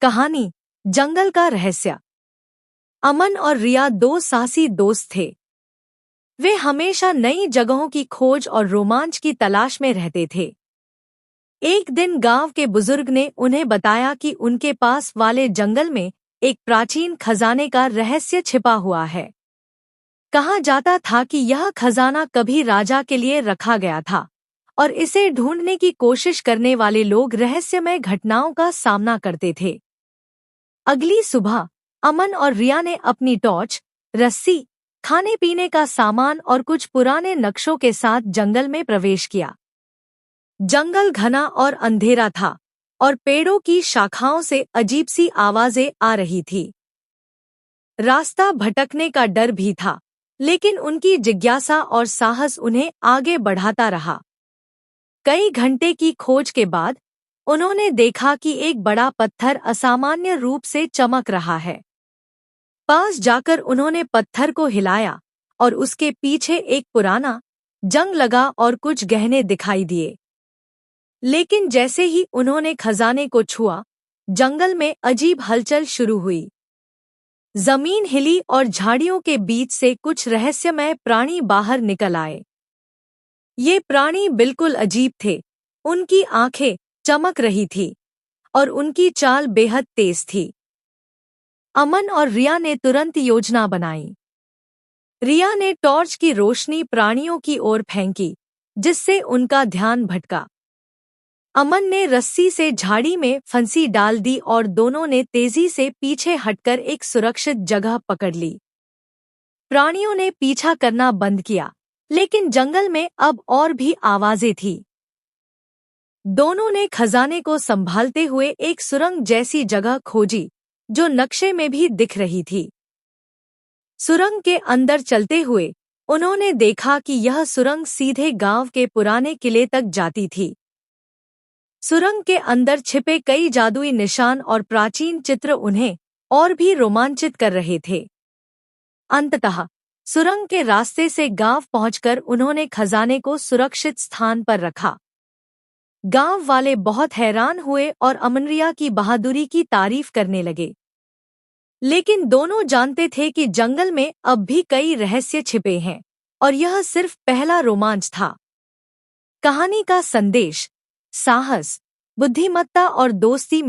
कहानी जंगल का रहस्य। अमन और रिया दो साहसी दोस्त थे। वे हमेशा नई जगहों की खोज और रोमांच की तलाश में रहते थे। एक दिन गांव के बुजुर्ग ने उन्हें बताया कि उनके पास वाले जंगल में एक प्राचीन खजाने का रहस्य छिपा हुआ है। कहा जाता था कि यह खजाना कभी राजा के लिए रखा गया था और इसे ढूंढने की कोशिश करने वाले लोग रहस्यमय घटनाओं का सामना करते थे। अगली सुबह अमन और रिया ने अपनी टॉर्च, रस्सी, खाने पीने का सामान और कुछ पुराने नक्शों के साथ जंगल में प्रवेश किया। जंगल घना और अंधेरा था और पेड़ों की शाखाओं से अजीब सी आवाजें आ रही थी। रास्ता भटकने का डर भी था, लेकिन उनकी जिज्ञासा और साहस उन्हें आगे बढ़ाता रहा। कई घंटे की खोज के बाद उन्होंने देखा कि एक बड़ा पत्थर असामान्य रूप से चमक रहा है। पास जाकर उन्होंने पत्थर को हिलाया और उसके पीछे एक पुराना, जंग लगा और कुछ गहने दिखाई दिए। लेकिन जैसे ही उन्होंने खजाने को छुआ, जंगल में अजीब हलचल शुरू हुई। जमीन हिली और झाड़ियों के बीच से कुछ रहस्यमय प्राणी बाहर निकल आए। ये प्राणी बिल्कुल अजीब थे। उनकी आंखें चमक रही थी और उनकी चाल बेहद तेज थी। अमन और रिया ने तुरंत योजना बनाई। रिया ने टॉर्च की रोशनी प्राणियों की ओर फेंकी, जिससे उनका ध्यान भटका। अमन ने रस्सी से झाड़ी में फंसी डाल दी और दोनों ने तेजी से पीछे हटकर एक सुरक्षित जगह पकड़ ली। प्राणियों ने पीछा करना बंद किया, लेकिन जंगल में अब और भी आवाजें थीं। दोनों ने खजाने को संभालते हुए एक सुरंग जैसी जगह खोजी, जो नक्शे में भी दिख रही थी। सुरंग के अंदर चलते हुए उन्होंने देखा कि यह सुरंग सीधे गांव के पुराने किले तक जाती थी। सुरंग के अंदर छिपे कई जादुई निशान और प्राचीन चित्र उन्हें और भी रोमांचित कर रहे थे। अंततः सुरंग के रास्ते से गांव पहुंचकर उन्होंने खजाने को सुरक्षित स्थान पर रखा। गांव वाले बहुत हैरान हुए और अमन-रिया की बहादुरी की तारीफ करने लगे। लेकिन दोनों जानते थे कि जंगल में अब भी कई रहस्य छिपे हैं और यह सिर्फ पहला रोमांच था। कहानी का संदेश: साहस, बुद्धिमत्ता और दोस्ती